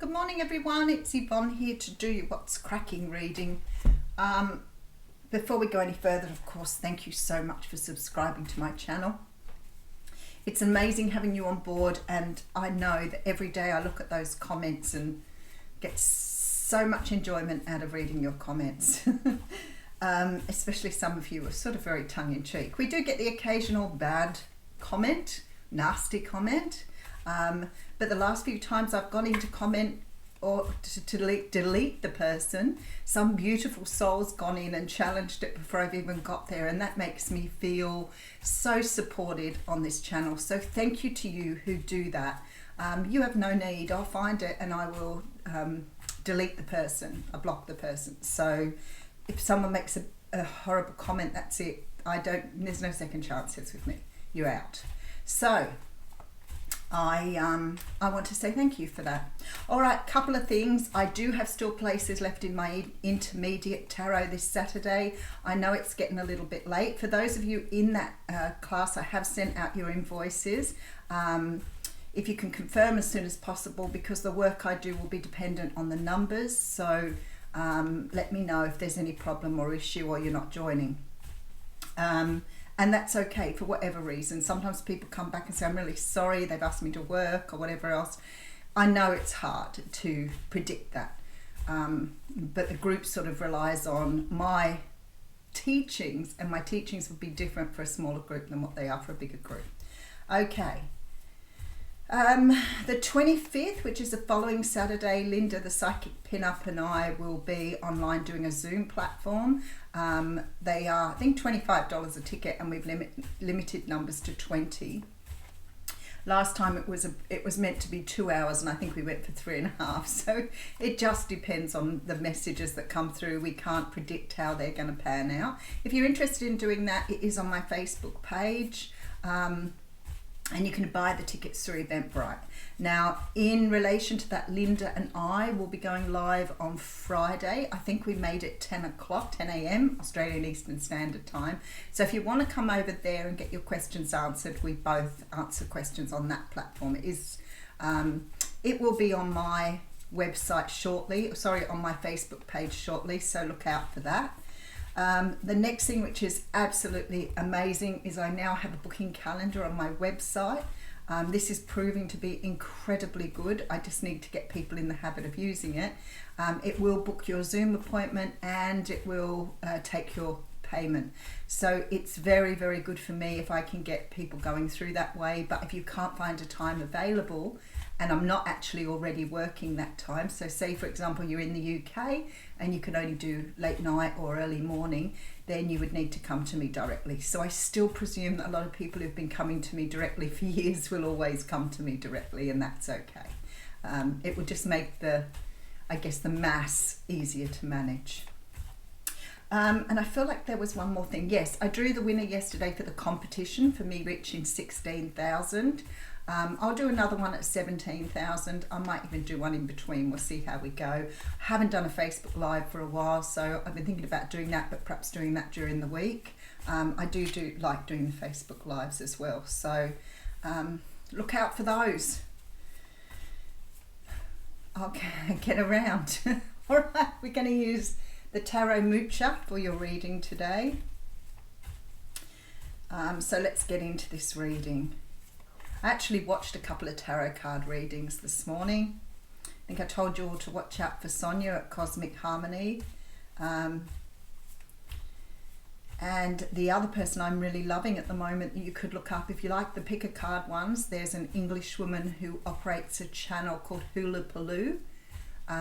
Good morning everyone, it's Yvonne here to do your What's Cracking reading. Before we go any further, of course, thank you so much for subscribing to my channel. It's amazing having you on board, and I know that every day I look at those comments and get so much enjoyment out of reading your comments. Especially some of you are sort of very tongue-in-cheek. We do get the occasional bad comment, nasty comment. But the last few times I've gone into comment or to delete the person, some beautiful soul's gone in and challenged it before I've even got there, and that makes me feel so supported on this channel. So thank you to you who do that. You have no need. I'll find it and I will delete the person, I block the person. So if someone makes a horrible comment, that's it. There's no second chances with me. You're out. So I want to say thank you for that. All right, couple of things. I do have still places left in my intermediate tarot this Saturday. I know it's getting a little bit late. For those of you in that class, I have sent out your invoices. If you can confirm as soon as possible, because the work I do will be dependent on the numbers. So let me know if there's any problem or issue or you're not joining. And that's okay for whatever reason. Sometimes people come back and say, I'm really sorry, they've asked me to work or whatever else. I know it's hard to predict that. But the group sort of relies on my teachings, and my teachings would be different for a smaller group than what they are for a bigger group. Okay. The 25th, which is the following Saturday, Linda, the Psychic Pin-Up, and I will be online doing a Zoom platform. They are, I think, $25 a ticket, and we've limited numbers to 20. Last time it was meant to be 2 hours, and I think we went for 3.5. So it just depends on the messages that come through. We can't predict how they're going to pan out. If you're interested in doing that, it is on my Facebook page. And you can buy the tickets through Eventbrite. Now, in relation to that, Linda and I will be going live on Friday. I think we made it 10 o'clock, 10 a.m. Australian Eastern Standard Time. So if you want to come over there and get your questions answered, we both answer questions on that platform. It will be on my website shortly, on my Facebook page shortly, so look out for that. The next thing, which is absolutely amazing, is I now have a booking calendar on my website. This is proving to be incredibly good. I just need to get people in the habit of using it. It will book your Zoom appointment, and it will take your payment. So it's very, very good for me if I can get people going through that way. But if you can't find a time available, and I'm not actually already working that time, so say for example you're in the UK and you can only do late night or early morning, then you would need to come to me directly. So I still presume that a lot of people who've been coming to me directly for years will always come to me directly, and that's okay. It would just make the mass easier to manage. And I feel like there was one more thing. Yes, I drew the winner yesterday for the competition for me reaching 16,000. I'll do another one at 17,000. I might even do one in between. We'll see how we go. I haven't done a Facebook Live for a while, so I've been thinking about doing that, but perhaps doing that during the week. I do like doing the Facebook Lives as well, so look out for those. Okay, get around. All right, we're going to use the Tarot Moocher for your reading today. So let's get into this reading. I actually watched a couple of tarot card readings this morning. I think I told you all to watch out for Sonia at Cosmic Harmony. And the other person I'm really loving at the moment that you could look up, if you like the pick a card ones, there's an English woman who operates a channel called Hulu Paloo,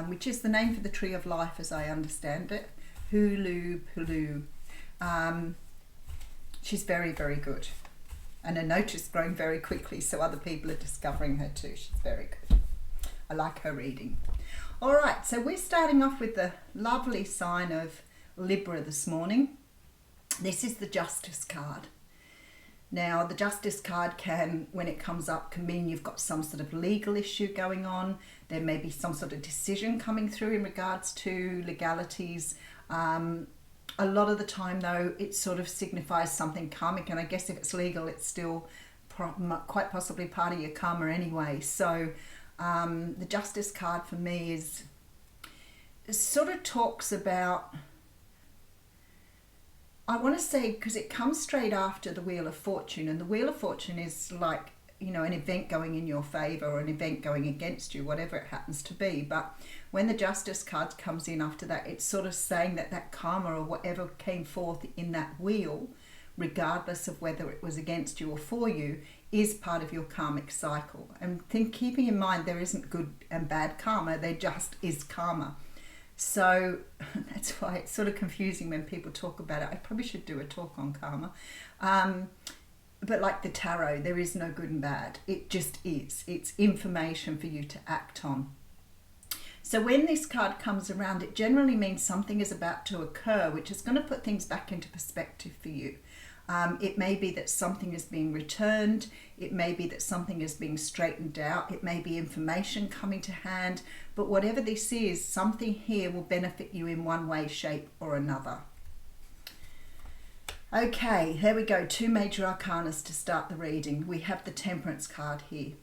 which is the name for the Tree of Life as I understand it. Hulu Paloo. She's very, very good. And her notice is growing very quickly, so other people are discovering her too. She's very good. I like her reading. All right, so we're starting off with the lovely sign of Libra this morning. This is the Justice card. Now, the Justice card can, when it comes up, can mean you've got some sort of legal issue going on. There may be some sort of decision coming through in regards to legalities. A lot of the time, though, it sort of signifies something karmic, and I guess if it's legal, it's still quite possibly part of your karma anyway. So The Justice card for me sort of talks about, I want to say, because it comes straight after the Wheel of Fortune, and the Wheel of Fortune is like, an event going in your favor or an event going against you, whatever it happens to be. But when the Justice card comes in after that, it's sort of saying that karma or whatever came forth in that wheel, regardless of whether it was against you or for you, is part of your karmic cycle. And keeping in mind there isn't good and bad karma, there just is karma. So that's why it's sort of confusing when people talk about it. I probably should do a talk on karma. But like the tarot, there is no good and bad. It just is. It's information for you to act on. So when this card comes around, it generally means something is about to occur, which is going to put things back into perspective for you. It may be that something is being returned. It may be that something is being straightened out. It may be information coming to hand. But whatever this is, something here will benefit you in one way, shape, or another. Okay, here we go. 2 major arcanas to start the reading. We have the Temperance card here.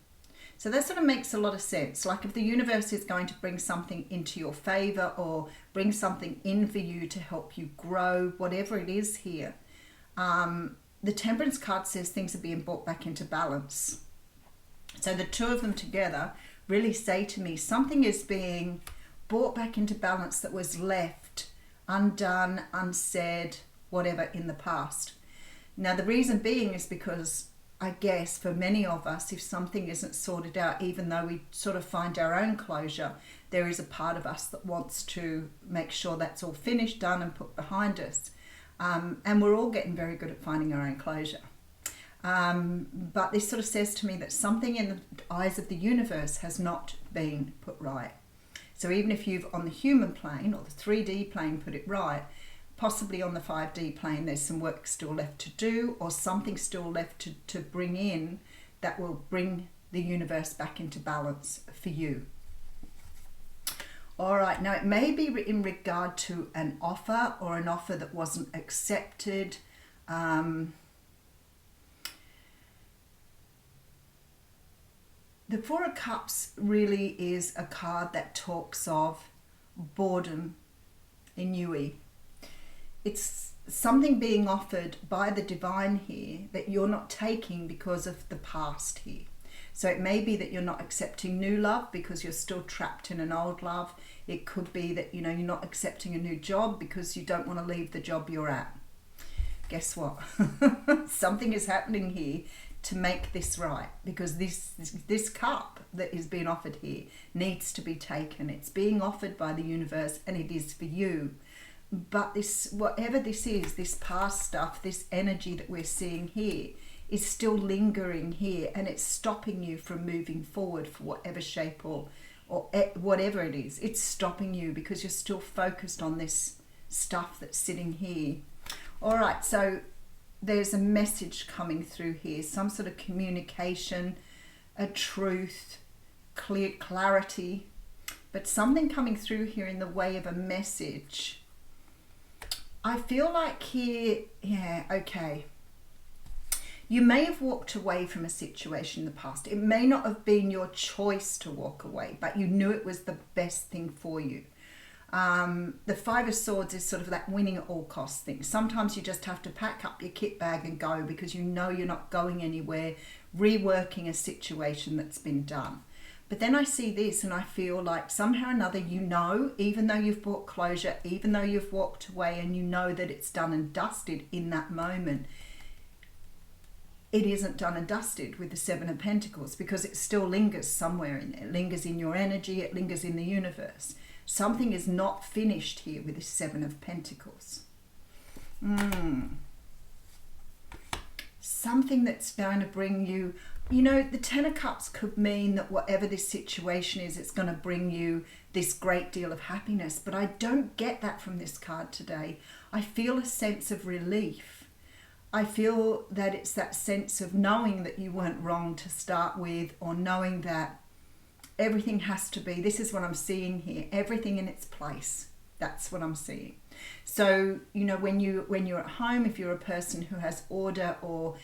So that sort of makes a lot of sense. Like if the universe is going to bring something into your favor or bring something in for you to help you grow, whatever it is here. The Temperance card says things are being brought back into balance. So the two of them together really say to me, something is being brought back into balance that was left undone, unsaid, whatever in the past. Now the reason being is because I guess for many of us, if something isn't sorted out, even though we sort of find our own closure, there is a part of us that wants to make sure that's all finished, done and put behind us. And we're all getting very good at finding our own closure. But this sort of says to me that something in the eyes of the universe has not been put right. So even if you've on the human plane or the 3D plane put it right, possibly on the 5D plane there's some work still left to do or something still left to bring in that will bring the universe back into balance for you. All right, now it may be in regard to an offer or an offer that wasn't accepted. The Four of Cups really is a card that talks of boredom, ennui. It's something being offered by the divine here that you're not taking because of the past here. So it may be that you're not accepting new love because you're still trapped in an old love. It could be that you're not accepting a new job because you don't want to leave the job you're at. Guess what? Something is happening here to make this right, because this cup that is being offered here needs to be taken. It's being offered by the universe and it is for you. But this, whatever this is, this past stuff, this energy that we're seeing here is still lingering here, and it's stopping you from moving forward for whatever shape or whatever it is. It's stopping you because you're still focused on this stuff that's sitting here. All right, so there's a message coming through here, some sort of communication, a truth, clarity, but something coming through here in the way of a message. I feel like here, yeah, okay. You may have walked away from a situation in the past. It may not have been your choice to walk away, but you knew it was the best thing for you. The Five of Swords is sort of that winning at all costs thing. Sometimes you just have to pack up your kit bag and go because you know you're not going anywhere, reworking a situation that's been done. But then I see this and I feel like somehow or another, even though you've brought closure, even though you've walked away and you know that it's done and dusted in that moment, it isn't done and dusted with the Seven of Pentacles because it still lingers somewhere in there. It lingers in your energy, it lingers in the universe. Something is not finished here with the Seven of Pentacles. Something that's going to bring you, the Ten of Cups could mean that whatever this situation is, it's going to bring you this great deal of happiness. But I don't get that from this card today. I feel a sense of relief. I feel that it's that sense of knowing that you weren't wrong to start with, or knowing that everything has to be, this is what I'm seeing here, everything in its place. That's what I'm seeing. So, when you're at home, if you're a person who has order or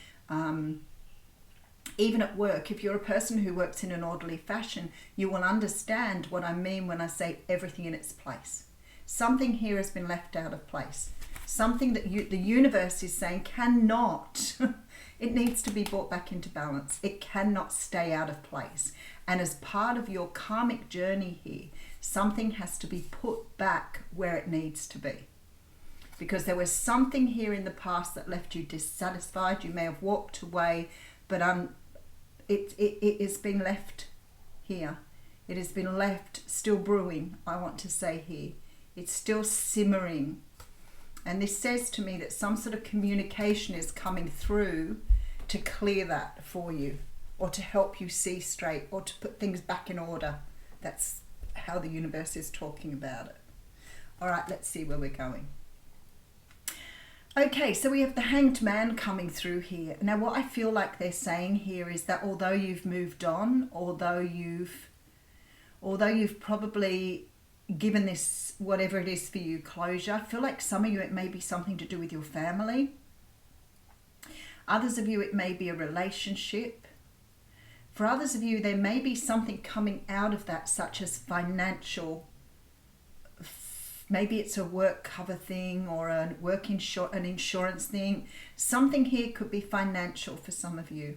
Even at work, if you're a person who works in an orderly fashion, you will understand what I mean when I say everything in its place. Something here has been left out of place. Something that the universe is saying cannot, it needs to be brought back into balance. It cannot stay out of place. And as part of your karmic journey here, something has to be put back where it needs to be. Because there was something here in the past that left you dissatisfied. You may have walked away, but it has been left here. It has been left still brewing, I want to say here. It's still simmering. And this says to me that some sort of communication is coming through to clear that for you, or to help you see straight, or to put things back in order. That's how the universe is talking about it. All right, let's see where we're going. Okay, so we have the Hanged Man coming through here. Now, what I feel like they're saying here is that although you've moved on, although you've probably given this, whatever it is for you, closure, I feel like some of you, it may be something to do with your family. Others of you, it may be a relationship. For others of you, there may be something coming out of that, such as financial. Maybe it's a work cover thing or an insurance thing. Something here could be financial for some of you.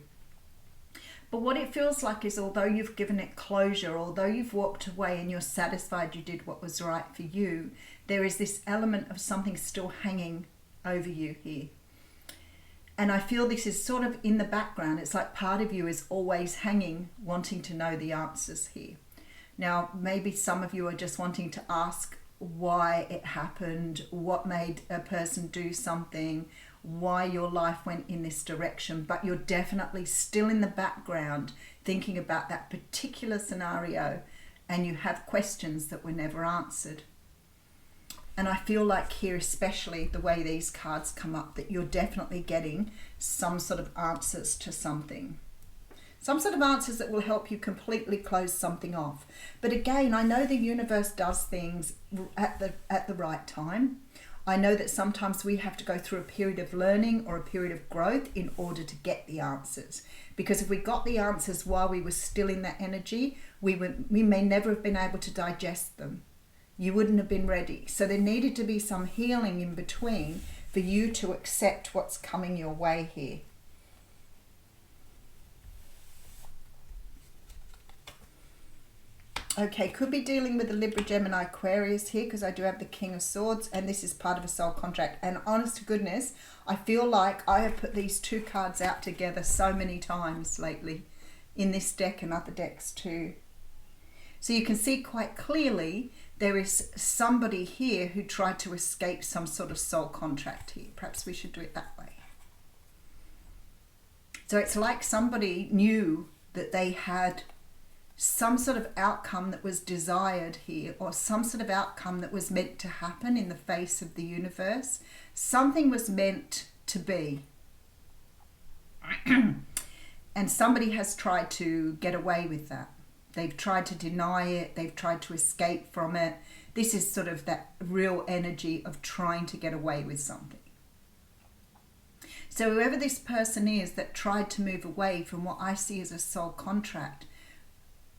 But what it feels like is, although you've given it closure, although you've walked away and you're satisfied you did what was right for you, there is this element of something still hanging over you here. And I feel this is sort of in the background. It's like part of you is always hanging, wanting to know the answers here. Now, maybe some of you are just wanting to ask why it happened, what made a person do something, why your life went in this direction, but you're definitely still in the background thinking about that particular scenario, and you have questions that were never answered. And I feel like here, especially the way these cards come up, that you're definitely getting some sort of answers to something. Some sort of answers that will help you completely close something off. But again, I know the universe does things at the right time. I know that sometimes we have to go through a period of learning or a period of growth in order to get the answers. Because if we got the answers while we were still in that energy, we may never have been able to digest them. You wouldn't have been ready. So there needed to be some healing in between for you to accept what's coming your way here. Okay, could be dealing with the Libra, Gemini, Aquarius here, because I do have the King of Swords, and this is part of a soul contract. And honest to goodness, I feel like I have put these two cards out together so many times lately in this deck and other decks too. So you can see quite clearly there is somebody here who tried to escape some sort of soul contract here. Perhaps we should do it that way. So it's like somebody knew that they had some sort of outcome that was desired here, or some sort of outcome that was meant to happen in the face of the universe. Something was meant to be. And somebody has tried to get away with that. They've tried to deny it. They've tried to escape from it. This is sort of that real energy of trying to get away with something. So whoever this person is that tried to move away from what I see as a soul contract,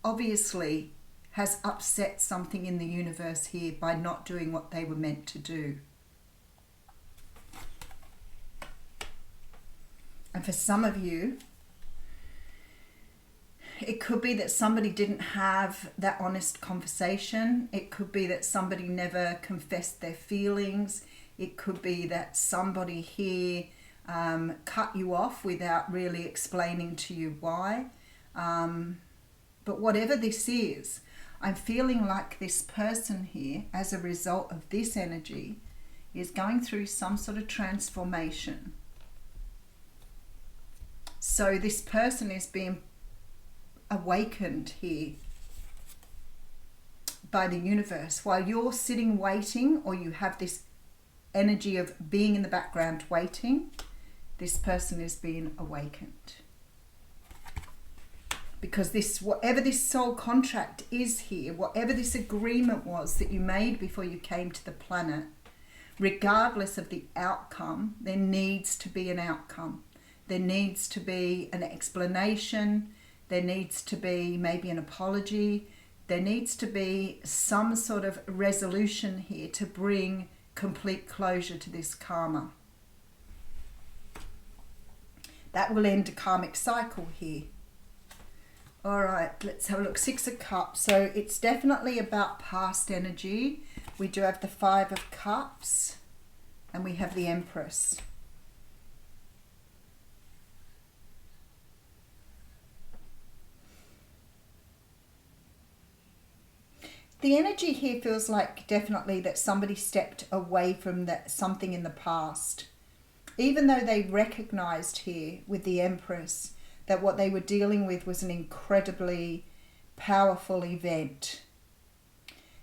obviously has upset something in the universe here by not doing what they were meant to do. And for some of you, it could be that somebody didn't have that honest conversation. It could be that somebody never confessed their feelings. It could be that somebody here cut you off without really explaining to you why. But whatever this is, I'm feeling like this person here, as a result of this energy, is going through some sort of transformation. So this person is being awakened here by the universe. While you're sitting waiting, or you have this energy of being in the background waiting, this person is being awakened. Because this, whatever this soul contract is here, whatever this agreement was that you made before you came to the planet, regardless of the outcome, there needs to be an outcome. There needs to be an explanation. There needs to be maybe an apology. There needs to be some sort of resolution here to bring complete closure to this karma. That will end a karmic cycle here. All right, let's have a look. 6 of Cups. So it's definitely about past energy. We do have the 5 of Cups and we have the Empress. The energy here feels like definitely that somebody stepped away from something in the past. Even though they recognized here with the Empress that what they were dealing with was an incredibly powerful event.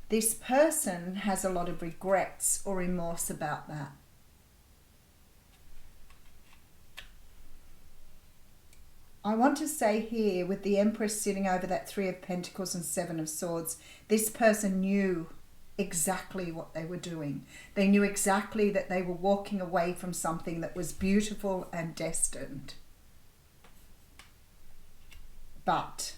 This person has a lot of regrets or remorse about that. I want to say here with the Empress sitting over that 3 of Pentacles and 7 of Swords, this person knew exactly what they were doing. They knew exactly that they were walking away from something that was beautiful and destined. But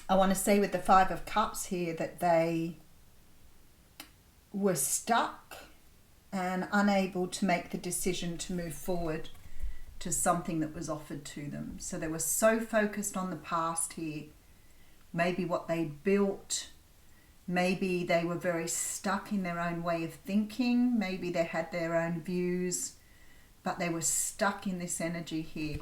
I want to say with the 5 of Cups here that they were stuck and unable to make the decision to move forward to something that was offered to them. So they were so focused on the past here, maybe what they built, maybe they were very stuck in their own way of thinking, maybe they had their own views, but they were stuck in this energy here.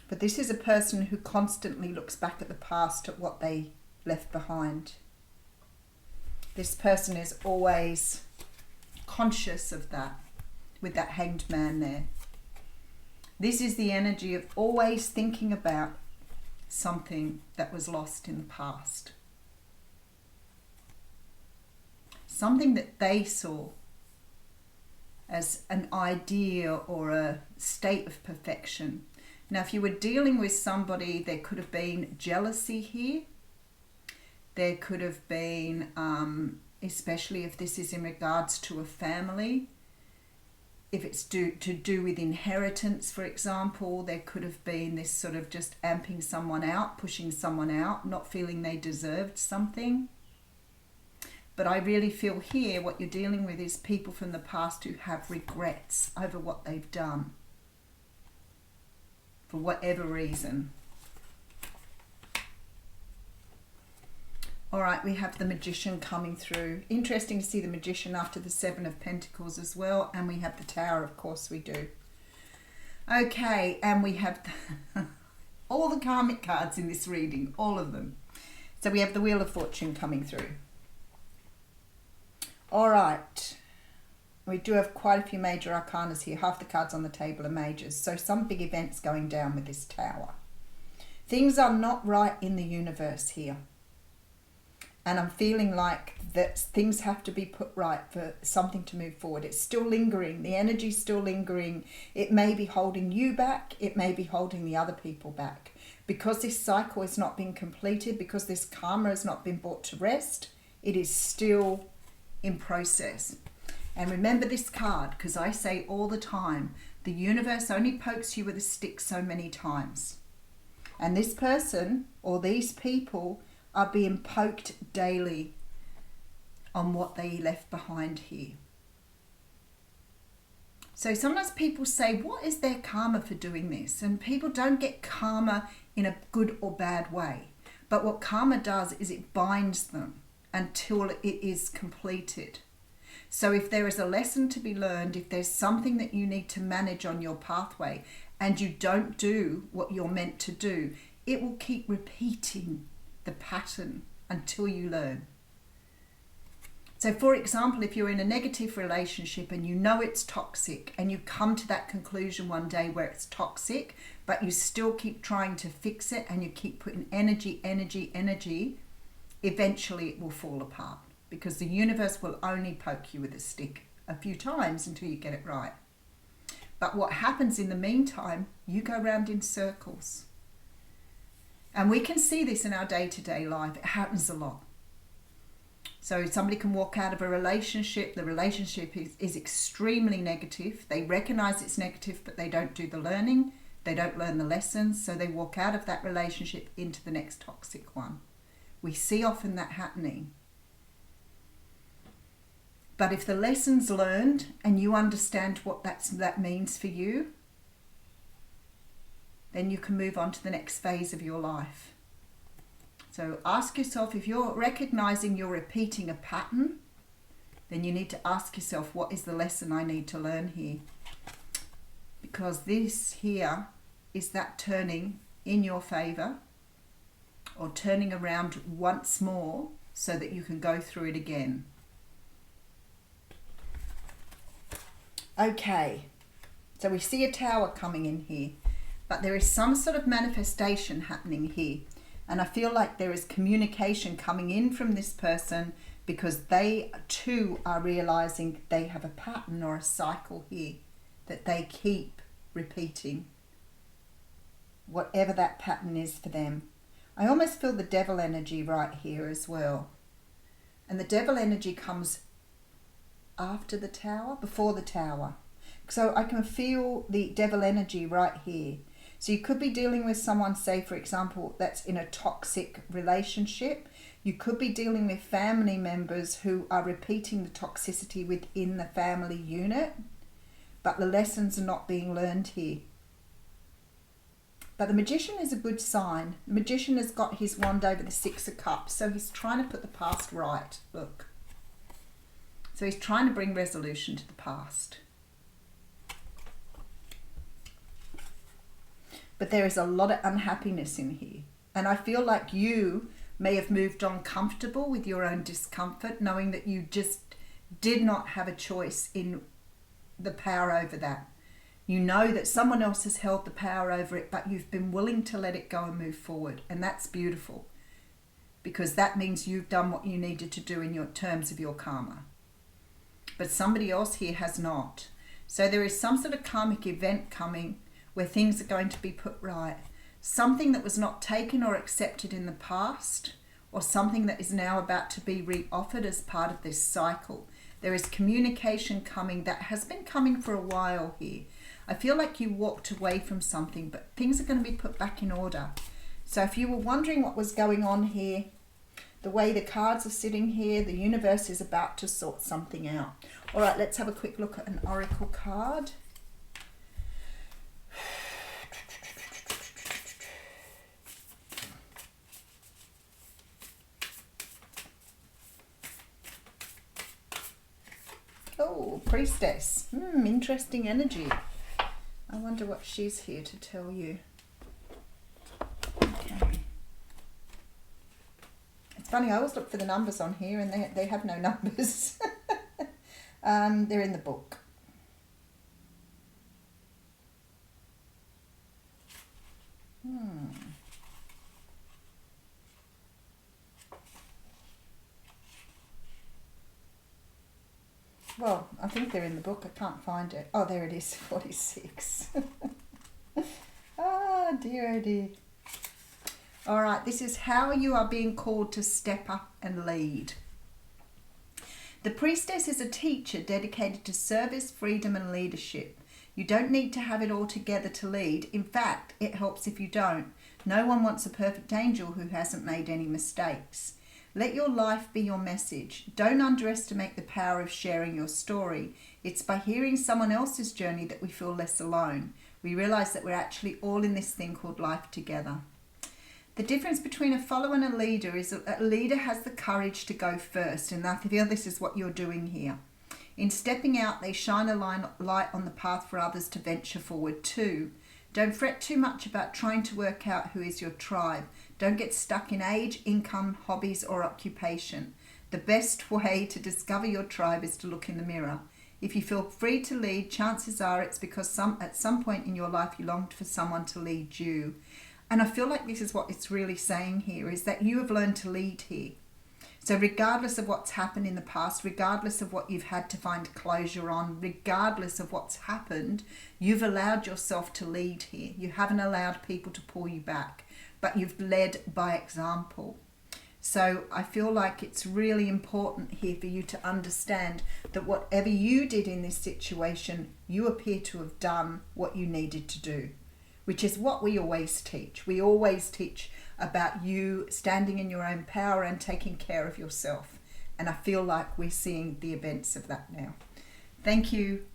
But this is a person who constantly looks back at the past, at what they left behind. This person is always conscious of that, with that Hanged Man there. This is the energy of always thinking about something that was lost in the past. Something that they saw as an idea or a state of perfection. Now, if you were dealing with somebody, there could have been jealousy here. There could have been, especially if this is in regards to a family, if it's to do with inheritance, for example, there could have been this sort of just amping someone out, pushing someone out, not feeling they deserved something. But I really feel here what you're dealing with is people from the past who have regrets over what they've done, for whatever reason. All right, we have the Magician coming through. Interesting to see the Magician after the 7 of Pentacles as well. And we have the Tower, of course we do. Okay, and we have all the karmic cards in this reading, all of them. So we have the Wheel of Fortune coming through. All right, we do have quite a few major arcanas here. Half the cards on the table are majors. So some big events going down with this Tower. Things are not right in the universe here. And I'm feeling like that things have to be put right for something to move forward. It's still lingering. The energy's still lingering. It may be holding you back. It may be holding the other people back. Because this cycle has not been completed, because this karma has not been brought to rest, it is still in process. And remember this card, because I say all the time, the universe only pokes you with a stick so many times. And this person or these people are being poked daily on what they left behind here. So sometimes people say, what is their karma for doing this? And people don't get karma in a good or bad way. But what karma does is it binds them until it is completed. So if there is a lesson to be learned, if there's something that you need to manage on your pathway and you don't do what you're meant to do, it will keep repeating the pattern until you learn. So for example, if you're in a negative relationship and you know it's toxic and you come to that conclusion one day where it's toxic, but you still keep trying to fix it and you keep putting energy, eventually it will fall apart, because the universe will only poke you with a stick a few times until you get it right. But what happens in the meantime, you go round in circles. And we can see this in our day-to-day life. It happens a lot. So somebody can walk out of a relationship, the relationship is extremely negative. They recognize it's negative, but they don't do the learning. They don't learn the lessons, so they walk out of that relationship into the next toxic one. We see often that happening. But if the lesson's learned and you understand what that means for you, then you can move on to the next phase of your life. So ask yourself, if you're recognizing you're repeating a pattern, then you need to ask yourself, what is the lesson I need to learn here? Because this here is that turning in your favor, or turning around once more so that you can go through it again. Okay, so we see a tower coming in here, but there is some sort of manifestation happening here. And I feel like there is communication coming in from this person, because they too are realizing they have a pattern or a cycle here that they keep repeating, whatever that pattern is for them. I almost feel the devil energy right here as well. And the devil energy comes after the tower, before the tower. So I can feel the devil energy right here. So you could be dealing with someone, say for example, that's in a toxic relationship. You could be dealing with family members who are repeating the toxicity within the family unit, but the lessons are not being learned here. But the Magician is a good sign. The Magician has got his wand over the Six of Cups, so he's trying to put the past right. Look. So he's trying to bring resolution to the past. But there is a lot of unhappiness in here. And I feel like you may have moved on comfortable with your own discomfort, knowing that you just did not have a choice in the power over that. You know that someone else has held the power over it, but you've been willing to let it go and move forward. And that's beautiful, because that means you've done what you needed to do in your terms of your karma. But somebody else here has not. So there is some sort of karmic event coming where things are going to be put right. Something that was not taken or accepted in the past, or something that is now about to be reoffered as part of this cycle. There is communication coming that has been coming for a while here. I feel like you walked away from something, but things are going to be put back in order. So if you were wondering what was going on here, the way the cards are sitting here, the universe is about to sort something out. All right, let's have a quick look at an oracle card. Oh, Priestess. Interesting energy. I wonder what she's here to tell you. Okay. It's funny, I always look for the numbers on here and they have no numbers. They're in the book. Well, I think they're in the book. I can't find it. Oh, there it is, 46. Oh dear. All right, this is how you are being called to step up and lead. The Priestess is a teacher dedicated to service, freedom, and leadership. You don't need to have it all together to lead. In fact, it helps if you don't. No one wants a perfect angel who hasn't made any mistakes. Let your life be your message. Don't underestimate the power of sharing your story. It's by hearing someone else's journey that we feel less alone. We realize that we're actually all in this thing called life together. The difference between a follower and a leader is that a leader has the courage to go first, and I feel this is what you're doing here. In stepping out, they shine a light on the path for others to venture forward too. Don't fret too much about trying to work out who is your tribe. Don't get stuck in age, income, hobbies, or occupation. The best way to discover your tribe is to look in the mirror. If you feel free to lead, chances are it's because at some point in your life you longed for someone to lead you. And I feel like this is what it's really saying here, is that you have learned to lead here. So regardless of what's happened in the past, regardless of what you've had to find closure on, regardless of what's happened, you've allowed yourself to lead here. You haven't allowed people to pull you back, but you've led by example. So I feel like it's really important here for you to understand that whatever you did in this situation, you appear to have done what you needed to do, which is what we always teach. We always teach about you standing in your own power and taking care of yourself. And I feel like we're seeing the events of that now. Thank you.